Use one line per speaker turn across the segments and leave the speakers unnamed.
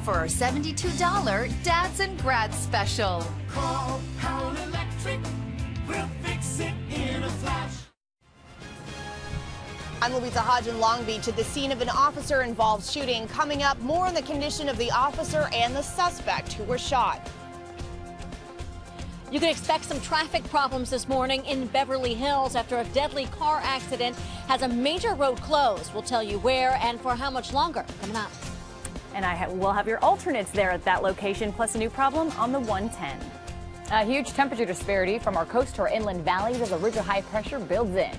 for our $72 Dads and Grads special.
Call Howard Electric. We'll fix it in a flash.
I'm Louisa Hodge in Long Beach at the scene of an officer-involved shooting. Coming up, more on the condition of the officer and the suspect who were shot.
You can expect some traffic problems this morning in Beverly Hills after a deadly car accident has a major road closed. We'll tell you where and for how much longer coming up.
And we'll have your alternates there at that location, plus a new problem on the 110.
A huge temperature disparity from our coast to our inland valleys as a ridge of high pressure builds in.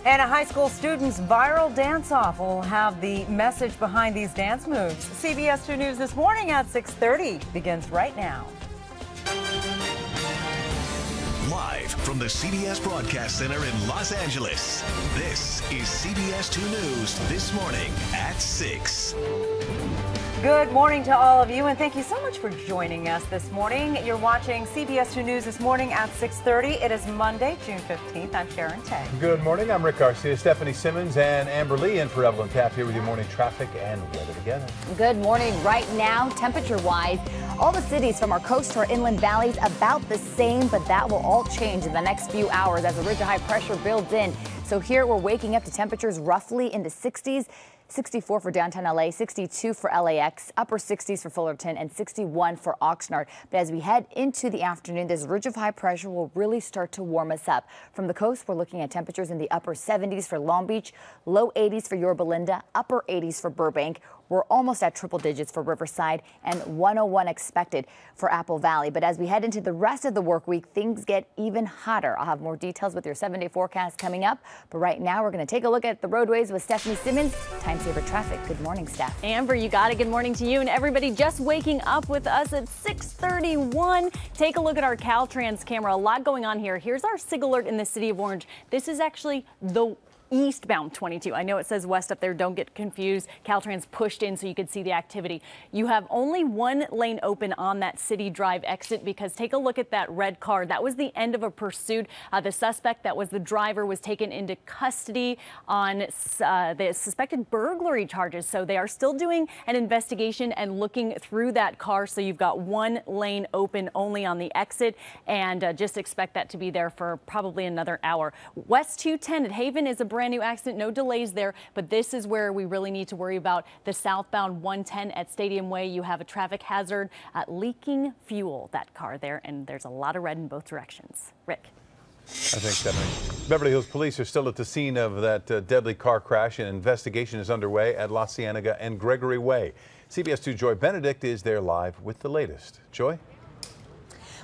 And a high school student's viral dance-off will have the message behind these dance moves. CBS 2 News This Morning at 6:30 begins right now.
Live from the CBS Broadcast Center in Los Angeles, this is CBS 2 News This Morning at 6.
Good morning to all of you, and thank you so much for joining us this morning. You're watching CBS 2 News This Morning at 6:30. It is Monday, June 15th. I'm Sharon Tay.
Good morning. I'm Rick Garcia. Stephanie Simmons and Amber Lee in for Evelyn Taft here with your morning traffic and weather together.
Good morning. Right now, temperature-wise, all the cities from our coast to our inland valleys about the same, but that will all change in the next few hours as a ridge of high pressure builds in. So here we're waking up to temperatures roughly in the 60s. 64 for downtown LA, 62 for LAX, upper 60s for Fullerton, and 61 for Oxnard. But as we head into the afternoon, this ridge of high pressure will really start to warm us up. From the coast, we're looking at temperatures in the upper 70s for Long Beach, low 80s for Yorba Linda, upper 80s for Burbank. We're almost at triple digits for Riverside and 101 expected for Apple Valley. But as we head into the rest of the work week, things get even hotter. I'll have more details with your 7-day forecast coming up. But right now, we're going to take a look at the roadways with Stephanie Simmons. Time saver traffic. Good morning, Steph.
Amber, you got it. Good morning to you and everybody just waking up with us at 6:31. Take a look at our Caltrans camera. A lot going on here. Here's our SIG alert in the city of Orange. This is actually the eastbound 22. I know it says west up there. Don't get confused. Caltrans pushed in so you could see the activity. You have only one lane open on that City Drive exit because take a look at that red car. That was the end of a pursuit. The suspect, that was the driver, was taken into custody on the suspected burglary charges. So they are still doing an investigation and looking through that car. So you've got one lane open only on the exit, and just expect that to be there for probably another hour. West 210 at Haven is a brand new accident, no delays there, but this is where we really need to worry about the southbound 110 at Stadium Way. You have a traffic hazard, leaking fuel, that car there, and there's a lot of red in both directions. Rick.
Thanks, Stephanie. Beverly Hills police are still at the scene of that deadly car crash. An investigation is underway at La Cienega and Gregory Way. CBS 2 Joy Benedict is there live with the latest. Joy?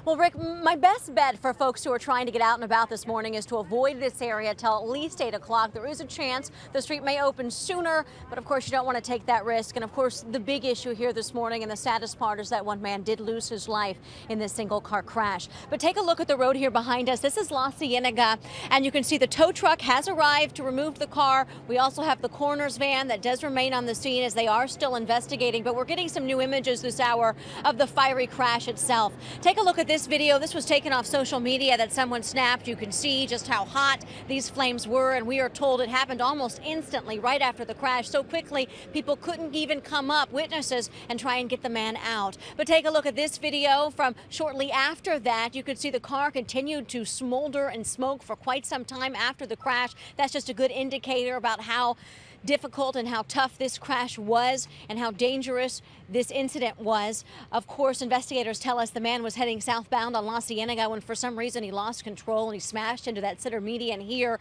Well, Rick, my best bet for folks who are trying to get out and about this morning is to avoid this area till at least 8 o'clock. There is a chance the street may open sooner, but of course you don't want to take that risk. And of course, the big issue here this morning, and the saddest part, is that one man did lose his life in this single car crash. But take a look at the road here behind us. This is La Cienega, and you can see the tow truck has arrived to remove the car. We also have the coroner's van that does remain on the scene as they are still investigating, but we're getting some new images this hour of the fiery crash itself. Take a look at this video. This was taken off social media that someone snapped. You can see just how hot these flames were, and we are told it happened almost instantly right after the crash. So quickly, people couldn't even come up, witnesses, and try and get the man out. But take a look at this video from shortly after that. You could see the car continued to smolder and smoke for quite some time after the crash. That's just a good indicator about how difficult and how tough this crash was and how dangerous this incident was. Of course, investigators tell us the man was heading southbound on La Cienega when for some reason he lost control and he smashed into that center median here.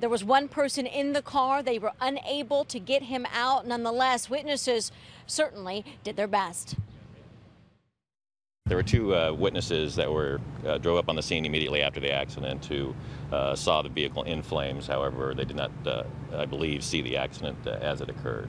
There was one person in the car. They were unable to get him out. Nonetheless, witnesses certainly did their best.
There were two witnesses that drove up on the scene immediately after the accident who saw the vehicle in flames. However, they did not, I believe, see the accident as it occurred.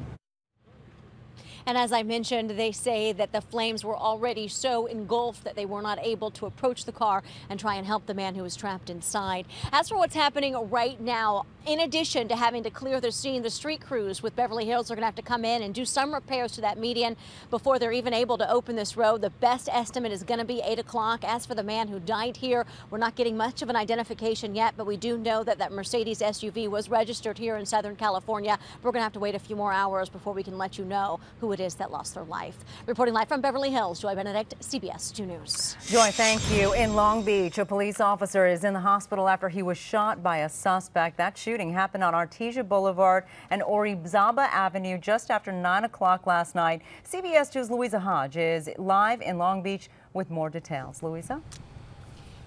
And as I mentioned, they say that the flames were already so engulfed that they were not able to approach the car and try and help the man who was trapped inside. As for what's happening right now, In addition to having to clear the scene, the street crews with Beverly Hills are going to have to come in and do some repairs to that median before they're even able to open this road. The best estimate is going to be 8 o'clock. As for the man who died here, we're not getting much of an identification yet, but we do know that that Mercedes SUV was registered here in Southern California. We're going to have to wait a few more hours before we can let you know who it is that lost their life. Reporting live from Beverly Hills, Joy Benedict, CBS 2 News.
Joy, thank you. In Long Beach, a police officer is in the hospital after he was shot by a suspect. That shooting happened on Artesia Boulevard and Orizaba Avenue just after 9 o'clock last night. CBS 2's Louisa Hodge is live in Long Beach with more details. Louisa?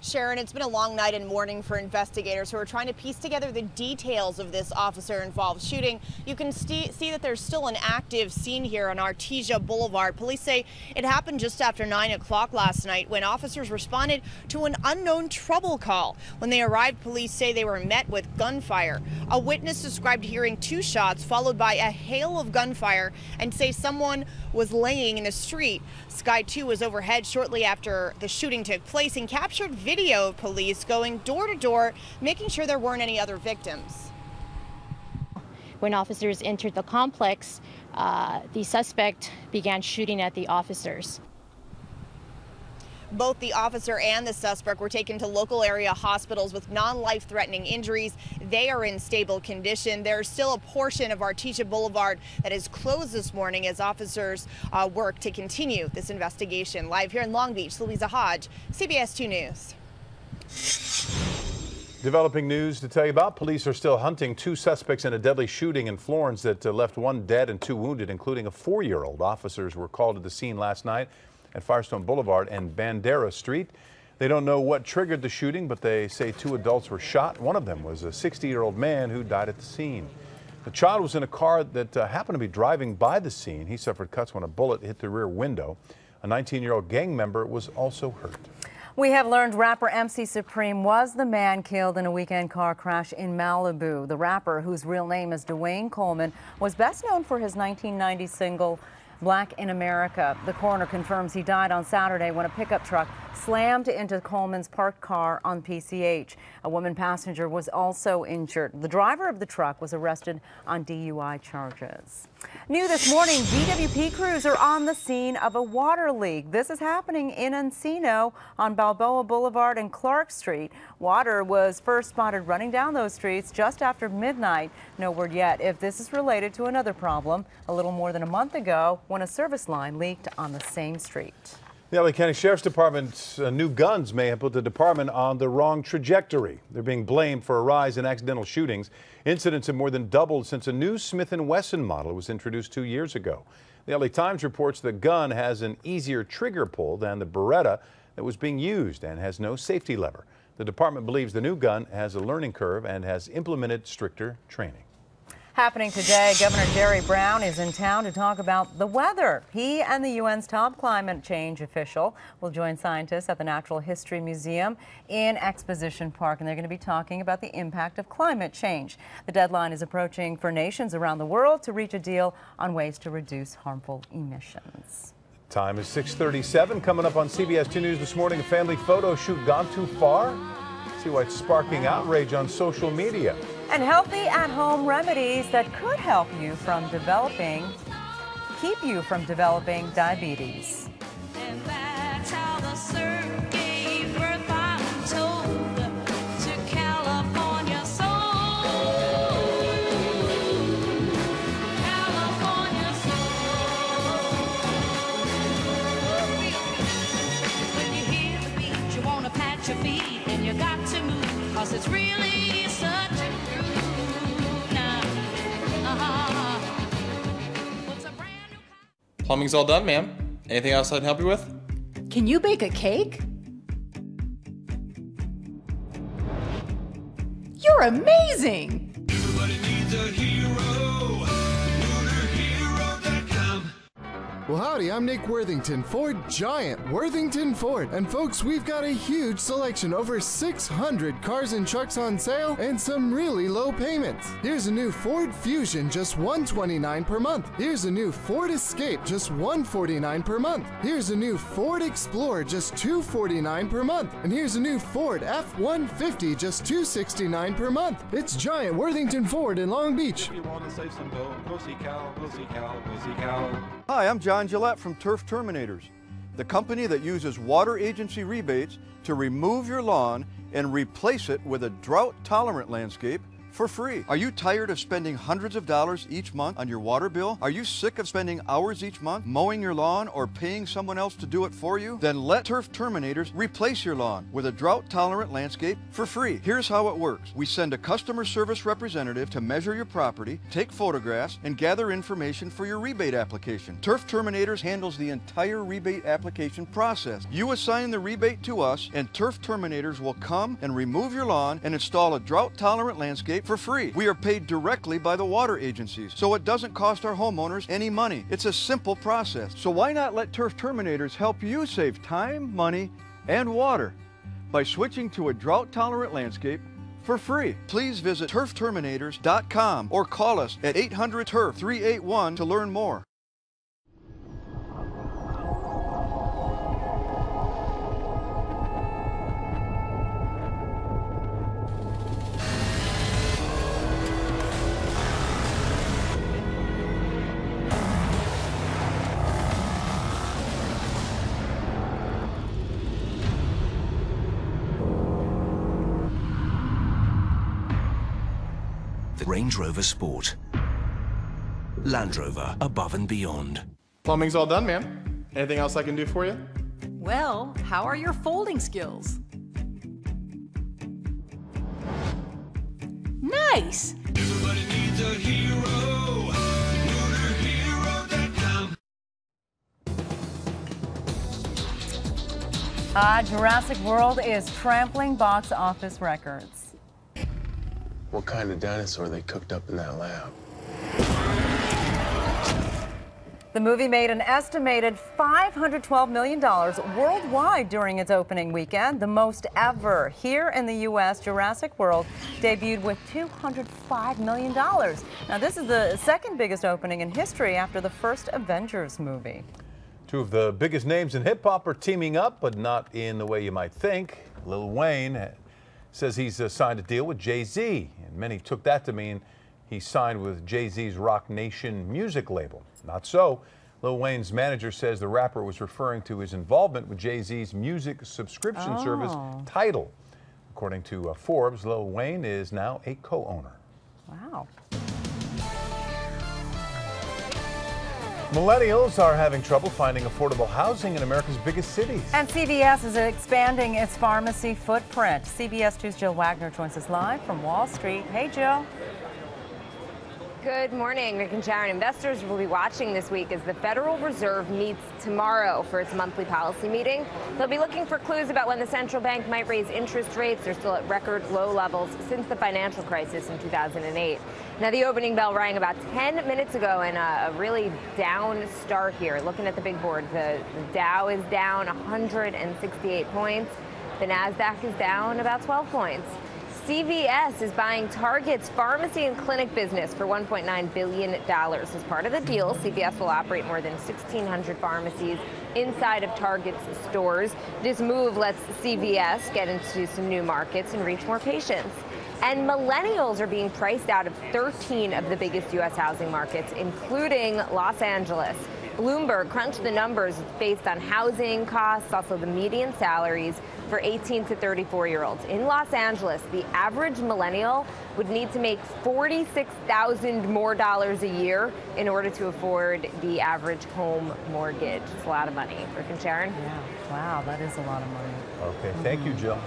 Sharon, it's been a long night and morning for investigators who are trying to piece together the details of this officer-involved shooting. You can see that there's still an active scene here on Artesia Boulevard. Police say it happened just after 9 o'clock last night when officers responded to an unknown trouble call. When they arrived, police say they were met with gunfire. A witness described hearing 2 shots followed by a hail of gunfire and say someone was laying in the street. Sky 2 was overhead shortly after the shooting took place and captured video of police going door to door, making sure there weren't any other victims.
When officers entered the complex, the suspect began shooting at the officers.
Both the officer and the suspect were taken to local area hospitals with non-life-threatening injuries. They are in stable condition. There's still a portion of Artesia Boulevard that is closed this morning as officers work to continue this investigation. Live here in Long Beach, Louisa Hodge, CBS 2 News.
Developing news to tell you about. Police are still hunting 2 suspects in a deadly shooting in Florence that left 1 dead and 2 wounded, including a 4-year-old. Officers were called to the scene last night at Firestone Boulevard and Bandera Street. They don't know what triggered the shooting, but they say 2 adults were shot. One of them was a 60-year-old man who died at the scene. The child was in a car that happened to be driving by the scene. He suffered cuts when a bullet hit the rear window. A 19-year-old gang member was also hurt.
We have learned rapper MC Supreme was the man killed in a weekend car crash in Malibu. The rapper, whose real name is Dwayne Coleman, was best known for his 1990 single Black in America. The coroner confirms he died on Saturday when a pickup truck slammed into Coleman's parked car on PCH. A woman passenger was also injured. The driver of the truck was arrested on DUI charges. New this morning, DWP crews are on the scene of a water leak. This is happening in Encino on Balboa Boulevard and Clark Street. Water was first spotted running down those streets just after midnight. No word yet if this is related to another problem a little more than a month ago when a service line leaked on the same street.
The LA County Sheriff's Department's new guns may have put the department on the wrong trajectory. They're being blamed for a rise in accidental shootings. Incidents have more than doubled since a new Smith & Wesson model was introduced 2 years ago. The LA Times reports the gun has an easier trigger pull than the Beretta that was being used and has no safety lever. The department believes the new gun has a learning curve and has implemented stricter training.
Happening today, Governor Jerry Brown is in town to talk about the weather. He and the UN's top climate change official will join scientists at the Natural History Museum in Exposition Park, and they're going to be talking about the impact of climate change. The deadline is approaching for nations around the world to reach a deal on ways to reduce harmful emissions.
Time is 6:37. Coming up on CBS 2 News this morning, a family photo shoot gone too far? See why it's sparking outrage on social media.
And healthy at-home remedies that could help you from keep you from developing diabetes.
And that's how the surf gave birth, I'm told, to California soul. California soul. When you hear the beat, you want to pat your feet, and you got to move, 'cause it's really such a groove now. What's a brand new
Plumbing's all done, ma'am. Anything else I can help you with?
Can you bake a cake? You're amazing!
Everybody needs a hero.
Well, howdy, I'm Nick Worthington, Ford Giant, Worthington Ford. And folks, we've got a huge selection, over 600 cars and trucks on sale, and some really low payments. Here's a new Ford Fusion, just $129 per month. Here's a new Ford Escape, just $149 per month. Here's a new Ford Explorer, just $249 per month. And here's a new Ford F-150, just $269 per month. It's Giant Worthington Ford in Long Beach.
If you want to save some dough, go see Cal, go see Cal, go see Cal.
Hi, I'm John Gillette from Turf Terminators, the company that uses water agency rebates to remove your lawn and replace it with a drought-tolerant landscape for free. Are you tired of spending hundreds of dollars each month on your water bill? Are you sick of spending hours each month mowing your lawn or paying someone else to do it for you? Then let Turf Terminators replace your lawn with a drought-tolerant landscape for free. Here's how it works. We send a customer service representative to measure your property, take photographs, and gather information for your rebate application. Turf Terminators handles the entire rebate application process. You assign the rebate to us, and Turf Terminators will come and remove your lawn and install a drought-tolerant landscape for free. We are paid directly by the water agencies, so it doesn't cost our homeowners any money. It's a simple process. So why not let Turf Terminators help you save time, money, and water by switching to a drought-tolerant landscape for free? Please visit turfterminators.com or call us at 800-TURF-381 to learn more.
Range Rover Sport. Land Rover, above and beyond.
Plumbing's all done, ma'am. Anything else I can do for you?
Well, how are your folding skills? Nice!
Everybody needs a hero.
MotorHero.com. Jurassic World is trampling box office records.
What kind of dinosaur they cooked up in that lab?
The movie made an estimated $512 million worldwide during its opening weekend, the most ever. Here in the U.S., Jurassic World debuted with $205 million. Now, this is the second biggest opening in history after the first Avengers movie.
Two of the biggest names in hip-hop are teaming up, but not in the way you might think. Lil Wayne says he's signed a deal with Jay-Z, and many took that to mean he signed with Jay-Z's Rock Nation music label. Not so. Lil Wayne's manager says the rapper was referring to his involvement with Jay-Z's music subscription service Tidal. According to Forbes, Lil Wayne is now a co-owner.
Wow.
Millennials are having trouble finding affordable housing in America's biggest cities.
And CVS is expanding its pharmacy footprint. CBS 2's Jill Wagner joins us live from Wall Street. Hey, Jill.
Good morning, Rick and Sharon. Investors will be watching this week as the Federal Reserve meets tomorrow for its monthly policy meeting. They'll be looking for clues about when the central bank might raise interest rates. They're still at record low levels since the financial crisis in 2008. Now, the opening bell rang about 10 minutes ago and a really down start here. Looking at the big board, the Dow is down 168 points. The NASDAQ is down about 12 points. CVS is buying Target's pharmacy and clinic business for $1.9 billion. As part of the deal, CVS will operate more than 1,600 pharmacies inside of Target's stores. This move lets CVS get into some new markets and reach more patients. And millennials are being priced out of 13 of the biggest U.S. housing markets, including Los Angeles. Bloomberg crunched the numbers based on housing costs, also the median salaries for 18 to 34-year-olds. In Los Angeles, the average millennial would need to make $46,000 more a year in order to afford the average home mortgage. It's a lot of money. Rick and Sharon?
Yeah. Wow, that is a lot of money.
Okay, thank you, Jill.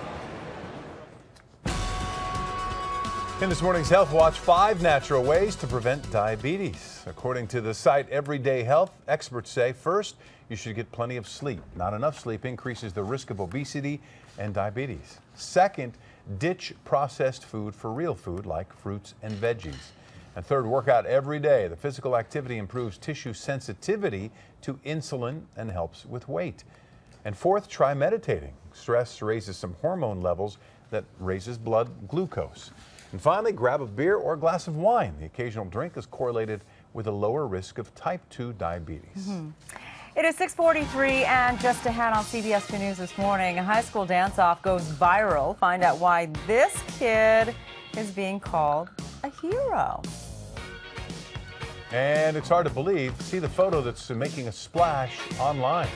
In this morning's Health Watch, 5 natural ways to prevent diabetes. According to the site Everyday Health, experts say, first, you should get plenty of sleep. Not enough sleep increases the risk of obesity and diabetes. Second, ditch processed food for real food like fruits and veggies. And third, work out every day. The physical activity improves tissue sensitivity to insulin and helps with weight. And fourth, try meditating. Stress raises some hormone levels that raises blood glucose. And finally, grab a beer or a glass of wine. The occasional drink is correlated with a lower risk of type 2 diabetes.
It is 6:43, and just ahead on CBS 2 News this morning, a high school dance-off goes viral. Find out why this kid is being called a hero.
And it's hard to believe. See the photo that's making a splash online.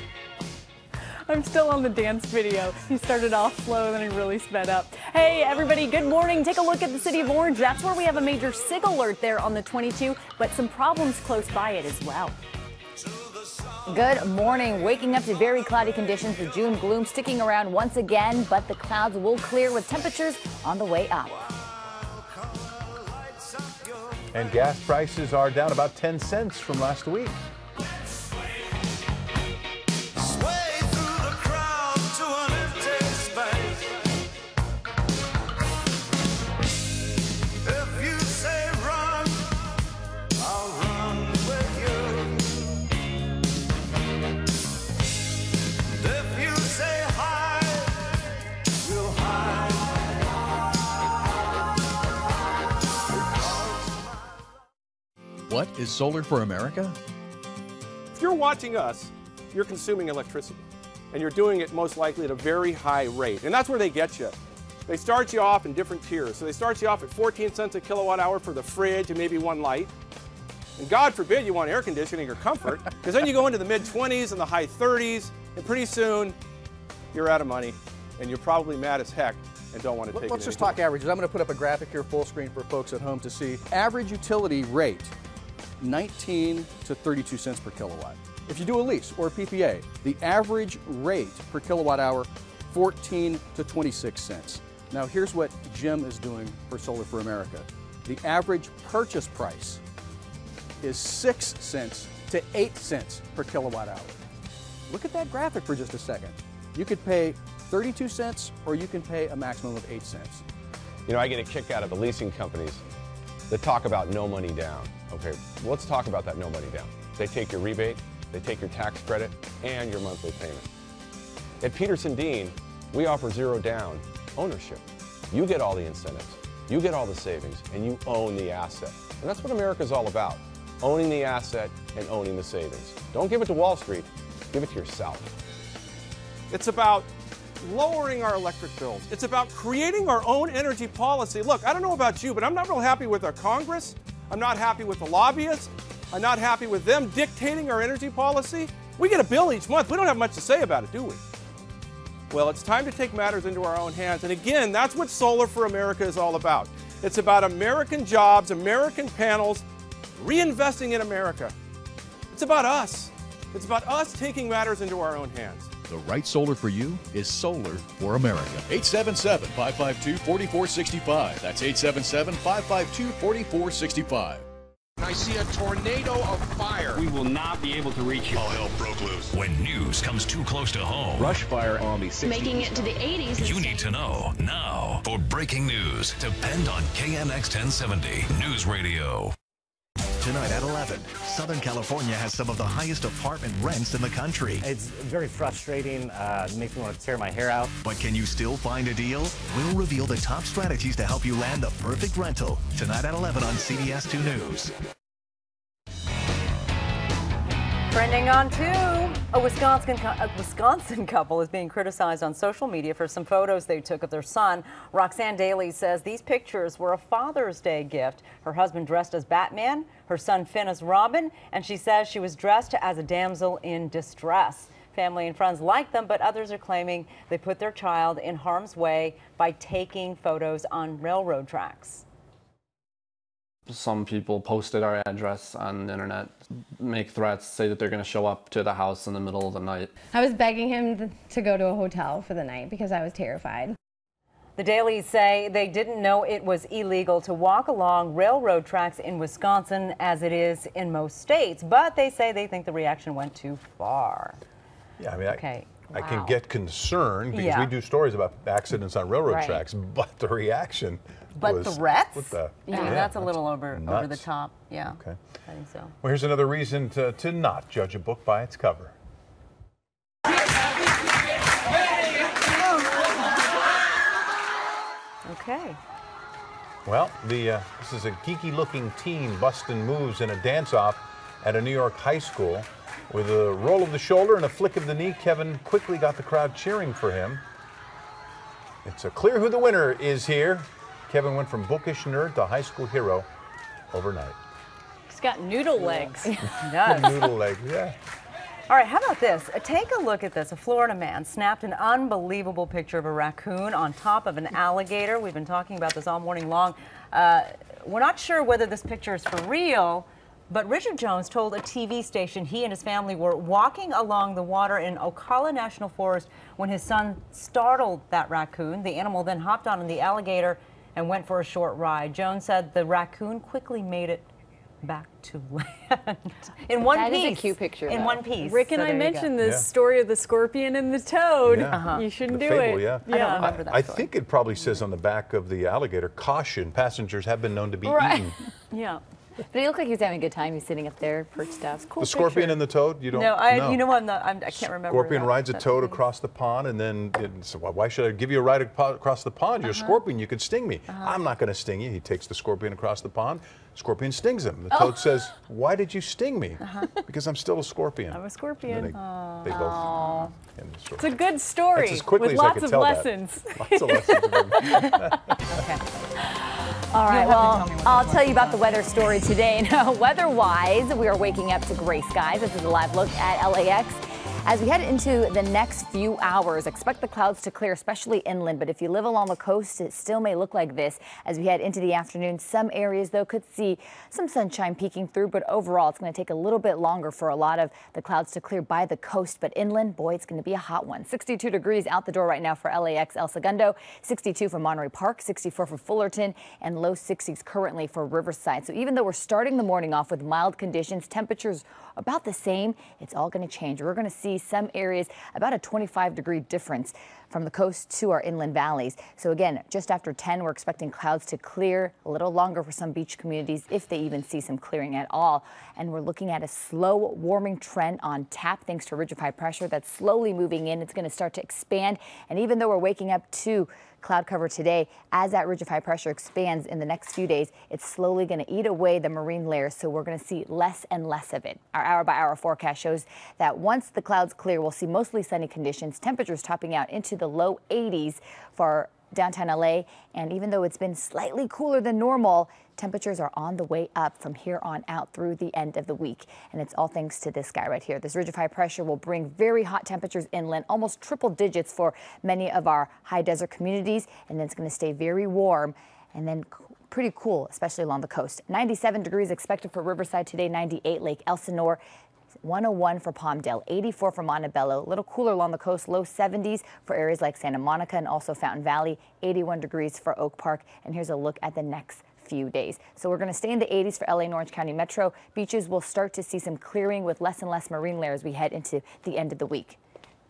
I'm still on the dance video. He started off slow, then he really sped up. Hey, everybody, good morning. Take a look at the city of Orange. That's where we have a major SIG alert there on the 22, but some problems close by it as well.
Good morning. Waking up to very cloudy conditions. The June gloom sticking around once again, but the clouds will clear with temperatures on the way up.
And gas prices are down about 10 cents from last week.
What is Solar for America?
If you're watching us, you're consuming electricity, and you're doing it most likely at a very high rate. And that's where they get you. They start you off in different tiers. So they start you off at 14 cents a kilowatt hour for the fridge and maybe one light. And God forbid you want air conditioning or comfort, because then you go into the mid-20s and the high 30s, and pretty soon you're out of money, and you're probably mad as heck and don't want to take it.
Let's just talk averages. I'm going to put up a graphic here full screen for folks at home to see. Average utility rate, 19 to 32 cents per kilowatt. If you do a lease or a PPA, the average rate per kilowatt hour, 14 to 26 cents. Now here's what Jim is doing for Solar for America. The average purchase price is 6 cents to 8 cents per kilowatt hour. Look at that graphic for just a second. You could pay 32 cents or you can pay a maximum of 8 cents.
You know, I get a kick out of the leasing companies that talk about no money down. Okay, let's talk about that no money down. They take your rebate, they take your tax credit, and your monthly payment. At Peterson Dean, we offer zero down ownership. You get all the incentives, you get all the savings, and you own the asset. And that's what America's all about, owning the asset and owning the savings. Don't give it to Wall Street, give it to yourself.
It's about lowering our electric bills. It's about creating our own energy policy. Look, I don't know about you, but I'm not real happy with our Congress. I'm not happy with the lobbyists. I'm not happy with them dictating our energy policy. We get a bill each month. We don't have much to say about it, do we? Well, it's time to take matters into our own hands. And again, that's what Solar for America is all about. It's about American jobs, American panels, reinvesting in America. It's about us. It's about us taking matters into our own hands.
The right solar for you is Solar for America. 877-552-4465. That's 877-552-4465.
I see a tornado of fire. We will not be able to reach you.
All hell broke loose when news comes too close to home.
Brush fire on the 60s.
Making it to the 80s.
You need to know now. For breaking news, depend on KNX 1070 News Radio.
Tonight at 11, Southern California has some of the highest apartment rents in the country.
It's very frustrating. It makes me want to tear my hair out.
But can you still find a deal? We'll reveal the top strategies to help you land the perfect rental. Tonight at 11 on CBS 2 News.
Trending on 2, a Wisconsin couple is being criticized on social media for some photos they took of their son. Roxanne Daly says these pictures were a Father's Day gift. Her husband dressed as Batman, her son Finn as Robin, and she says she was dressed as a damsel in distress. Family and friends like them, but others are claiming they put their child in harm's way by taking photos on railroad tracks.
Some people posted our address on the internet, make threats, say that they're going to show up to the house in the middle of the night.
I was begging him to go to a hotel for the night because I was terrified.
The Dalys say they didn't know it was illegal to walk along railroad tracks in Wisconsin as it is in most states, but they say they think the reaction went too far.
Yeah, I mean,
okay.
I can get concerned because we do stories about accidents on railroad tracks, but the reaction
But threats?
What the,
yeah, that's a little over the
nuts.
top. Yeah.
Okay.
I think so.
Well, here's another reason to not judge a book by its cover.
Okay.
Well, this is a geeky-looking teen busting moves in a dance-off at a New York high school. With a roll of the shoulder and a flick of the knee, Kevin quickly got the crowd cheering for him. It's clear who the winner is here. Kevin went from bookish nerd to high school hero overnight.
He's got noodle legs.
He does.
Noodle legs, yeah.
All right, how about this? Take a look at this. A Florida man snapped an unbelievable picture of a raccoon on top of an alligator. We've been talking about this all morning long. We're not sure whether this picture is for real, but Richard Jones told a TV station he and his family were walking along the water in Ocala National Forest when his son startled that raccoon. The animal then hopped on the alligator and went for a short ride. Jones said the raccoon quickly made it back to land in one piece.
That is a cute picture.
In one piece.
Rick and I mentioned this story of the scorpion and the toad.
Yeah.
You shouldn't do
Fable,
it.
yeah.
I don't remember that
I
story.
think it probably says on the back of the alligator, caution, passengers have been known to be eaten.
Yeah.
But he looked like he was having a good time. He's sitting up there, perched up.
Cool
The scorpion
picture.
and the toad, you don't
No,
know.
you know what? I can't remember.
Scorpion
that.
rides a toad across the pond, and then so why should I give you a ride across the pond? You're a scorpion. You could sting me. I'm not going to sting you. He takes the scorpion across the pond. Scorpion stings him. The toad says, "Why did you sting me?" Because I'm still a scorpion.
I'm a scorpion.
And then they both end the story.
It's a good story
That's as quickly
with
as I
lots
could
of
tell that.
lessons.
Lots of lessons.
All right, well, I'll tell you about the weather story today. Now, weather-wise, we are waking up to gray skies. This is a live look at LAX. As we head into the next few hours, expect the clouds to clear, especially inland. But if you live along the coast, it still may look like this as we head into the afternoon. Some areas, though, could see some sunshine peeking through. But overall, it's going to take a little bit longer for a lot of the clouds to clear by the coast. But inland, boy, it's going to be a hot one. 62 degrees out the door right now for LAX El Segundo, 62 for Monterey Park, 64 for Fullerton, and low 60s currently for Riverside. So even though we're starting the morning off with mild conditions, temperatures about the same, it's all going to change. We're going to see some areas about a 25-degree difference from the coast to our inland valleys. So again, just after 10, we're expecting clouds to clear a little longer for some beach communities, if they even see some clearing at all. And we're looking at a slow warming trend on tap thanks to a ridge of high pressure that's slowly moving in. It's going to start to expand. And even though we're waking up to cloud cover today, as that ridge of high pressure expands in the next few days, it's slowly going to eat away the marine layers, so we're going to see less and less of it. Our hour-by-hour forecast shows that once the clouds clear, we'll see mostly sunny conditions, temperatures topping out into the low 80s for downtown LA. And even though it's been slightly cooler than normal, temperatures are on the way up from here on out through the end of the week. And it's all thanks to this guy right here. This ridge of high pressure will bring very hot temperatures inland, almost triple digits for many of our high desert communities. And then it's going to stay very warm and then pretty cool, especially along the coast. 97 degrees expected for Riverside today, 98 Lake Elsinore, 101 for Palmdale, 84 for Montebello, a little cooler along the coast, low 70s for areas like Santa Monica and also Fountain Valley, 81 degrees for Oak Park. And here's a look at the next few days. So we're going to stay in the 80s for LA and Orange County Metro. Beaches will start to see some clearing with less and less marine layers as we head into the end of the week.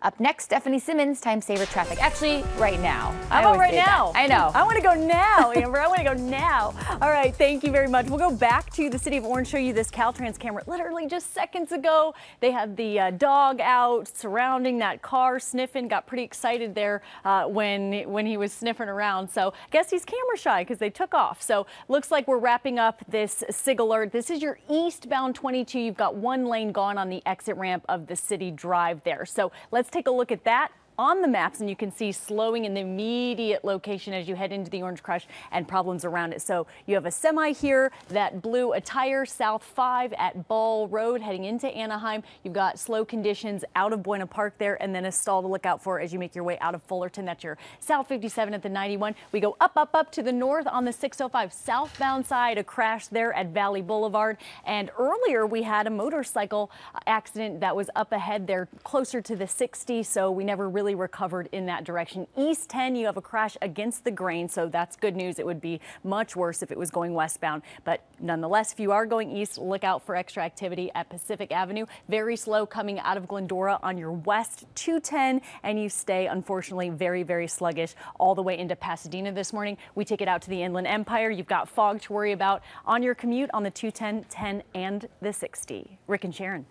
Up next, Stephanie Simmons, time saver traffic. Actually, right now.
How about right now?
I know.
I want to go now, Amber. I want to go now. All right, thank you very much. We'll go back to the city of Orange, show you this Caltrans camera. Literally just seconds ago, they had the dog out surrounding that car, sniffing. Got pretty excited there when he was sniffing around. So I guess he's camera shy because they took off. So looks like we're wrapping up this SIG alert. This is your eastbound 22. You've got one lane gone on the exit ramp of the city drive there. So let's take a look at that on the maps, and you can see slowing in the immediate location as you head into the Orange Crush and problems around it. So you have a semi here that blew a tire south 5 at Ball Road heading into Anaheim. You've got slow conditions out of Buena Park there, and then a stall to look out for as you make your way out of Fullerton. That's your South 57 at the 91. We go up to the north on the 605 southbound side, a crash there at Valley Boulevard. And earlier we had a motorcycle accident that was up ahead there closer to the 60, so we never really really recovered in that direction. East 10, you have a crash against the grain, so that's good news. It would be much worse if it was going westbound. But nonetheless, if you are going east, look out for extra activity at Pacific Avenue. Very slow coming out of Glendora on your west 210, and you stay, unfortunately, very, very sluggish all the way into Pasadena this morning. We take it out to the Inland Empire. You've got fog to worry about on your commute on the 210, 10, and the 60. Rick and Sharon.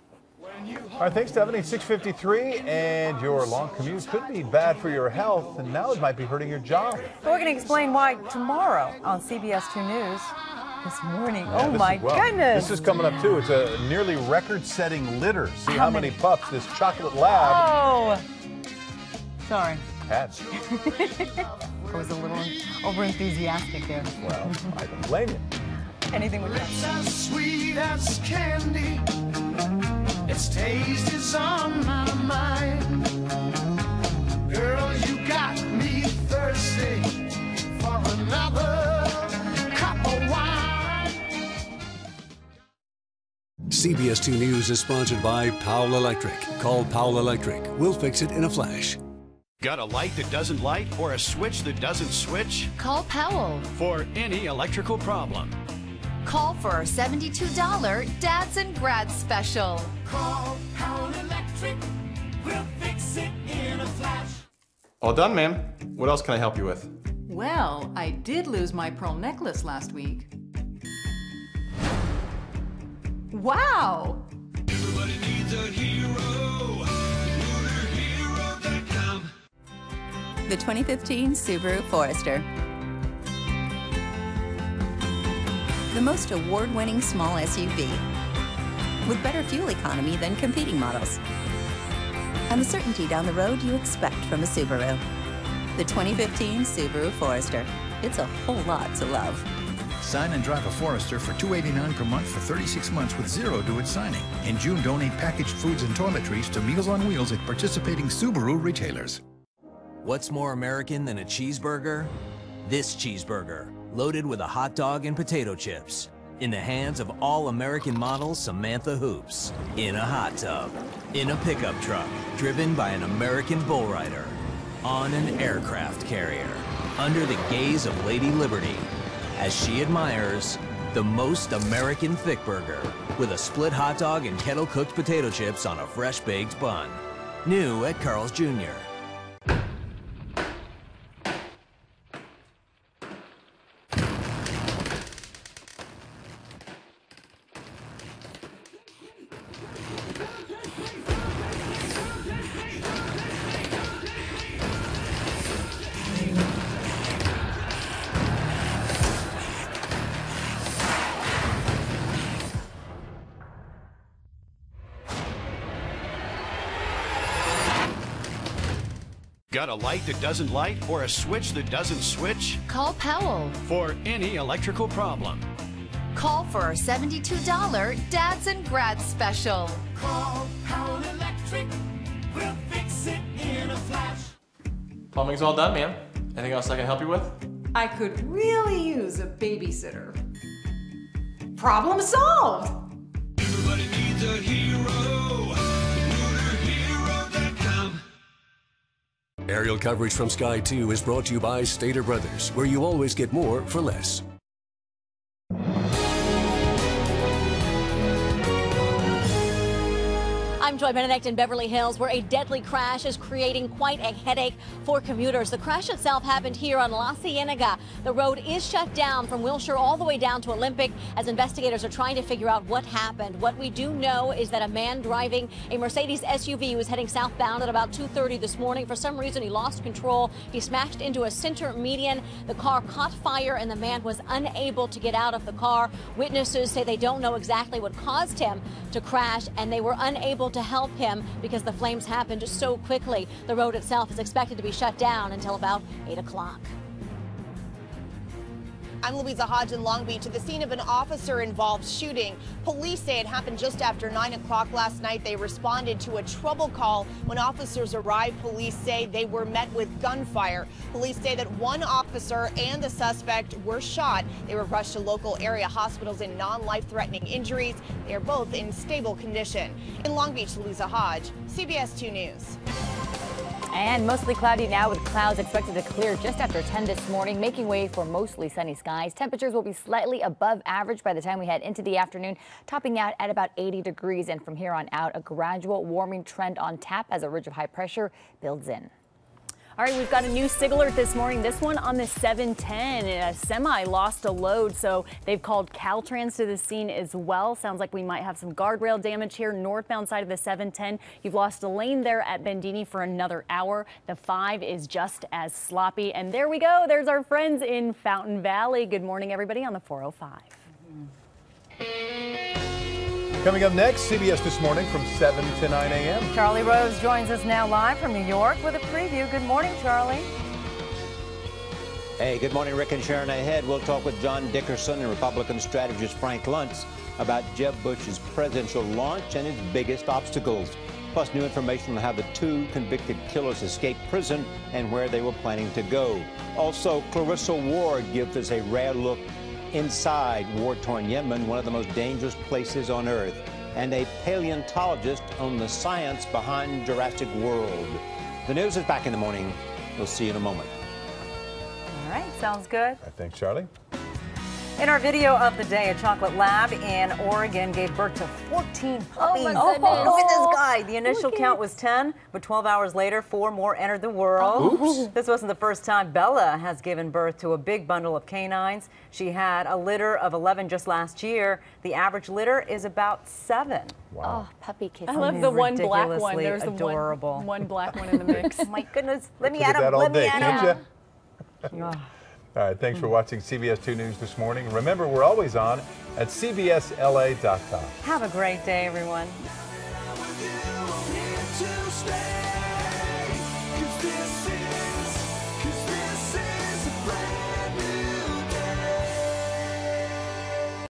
All right, thanks, Stephanie. 6:53, and your long commute could be bad for your health, and now it might be hurting your job.
We're going to explain why tomorrow on CBS 2 News this morning.
Yeah,
oh my goodness!
This is coming up too. It's a nearly record-setting litter. See how many pups this chocolate lab.
Oh, sorry.
Had.
I was a little over-enthusiastic there.
Well, I don't blame you.
Anything with that.
It's as sweet as candy. Its taste is on my mind. Girl, you got me thirsty for another cup of wine.
CBS 2 News is sponsored by Powell Electric. Call Powell Electric. We'll fix it in a flash.
Got a light that doesn't light or a switch that doesn't switch?
Call Powell
For any electrical problem.
Call for our $72 Dads and Grads special.
Call Powell Electric. We'll fix it in a flash.
All done, ma'am. What else can I help you with?
Well, I did lose my pearl necklace last week. Wow!
Everybody needs a hero. MotorHero.com.
The 2015 Subaru Forester. The most award-winning small SUV with better fuel economy than competing models. And the certainty down the road you expect from a Subaru. The 2015 Subaru Forester. It's a whole lot to love.
Sign and drive a Forester for $289 per month for 36 months with zero due at signing. In June, donate packaged foods and toiletries to Meals on Wheels at participating Subaru retailers.
What's more American than a cheeseburger? This cheeseburger, loaded with a hot dog and potato chips. In the hands of all-American model Samantha Hoops. In a hot tub. In a pickup truck, driven by an American bull rider. On an aircraft carrier. Under the gaze of Lady Liberty. As she admires the most American thick burger with a split hot dog and kettle-cooked potato chips on a fresh-baked bun. New at Carl's Jr.
Got a light that doesn't light or a switch that doesn't switch?
Call Powell.
For any electrical problem.
Call for our $72 Dads and Grads special.
Call Powell Electric. We'll fix it in a flash.
Plumbing's all done, ma'am. Anything else I can help you with?
I could really use a babysitter. Problem solved!
Everybody needs a hero. MotorHero.com.
Aerial coverage from Sky 2 is brought to you by Stater Brothers, where you always get more for less.
I'm Joy Benedict in Beverly Hills, where a deadly crash is creating quite a headache for commuters. The crash itself happened here on La Cienega. The road is shut down from Wilshire all the way down to Olympic as investigators are trying to figure out what happened. What we do know is that a man driving a Mercedes SUV was heading southbound at about 2:30 this morning. For some reason, he lost control. He smashed into a center median. The car caught fire and the man was unable to get out of the car. Witnesses say they don't know exactly what caused him to crash, and they were unable to help him because the flames happened so quickly. The road itself is expected to be shut down until about 8 o'clock.
I'm Louisa Hodge in Long Beach at the scene of an officer-involved shooting. Police say it happened just after 9 o'clock last night. They responded to a trouble call. When officers arrived, police say they were met with gunfire. Police say that one officer and the suspect were shot. They were rushed to local area hospitals in non-life-threatening injuries. They are both in stable condition. In Long Beach, Louisa Hodge, CBS 2 News.
And mostly cloudy now with clouds expected to clear just after 10 this morning, making way for mostly sunny skies. Temperatures will be slightly above average by the time we head into the afternoon, topping out at about 80 degrees. And from here on out, a gradual warming trend on tap as a ridge of high pressure builds in.
All right, we've got a new SIG alert this morning. This one on the 710. A semi lost a load, so they've called Caltrans to the scene as well. Sounds like we might have some guardrail damage here, northbound side of the 710. You've lost a lane there at Bendini for another hour. The 5 is just as sloppy. And there we go. There's our friends in Fountain Valley. Good morning, everybody, on the 405.
Coming up next, CBS This Morning from 7 to 9 a.m.
Charlie Rose joins us now live from New York with a preview. Good morning, Charlie.
Hey, good morning, Rick and Sharon. Ahead, we'll talk with John Dickerson and Republican strategist Frank Luntz about Jeb Bush's presidential launch and its biggest obstacles. Plus, new information on how the 2 convicted killers escaped prison and where they were planning to go. Also, Clarissa Ward gives us a rare look inside war-torn Yemen, one of the most dangerous places on Earth, and a paleontologist on the science behind Jurassic World. The news is back in the morning. We'll see you in a moment.
All right, sounds good.
Thanks, Charlie.
In our video of the day, a chocolate lab in Oregon gave birth to 14 puppies.
Oh, my goodness.
Look at this guy. The initial count was 10, but 12 hours later, 4 more entered the world.
Oops.
This wasn't the first time Bella has given birth to a big bundle of canines. She had a litter of 11 just last year. The average litter is about 7.
Wow. Oh, puppy kisses.
I love the one black one. There's
adorable.
the one black one in the mix.
Oh, my goodness. Let me
Look
at
at
him.
that all
Let me
day,
at
can't
him.
you? All right, thanks for watching CBS 2 News this morning. Remember, we're always on at cbsla.com.
Have a great day, everyone.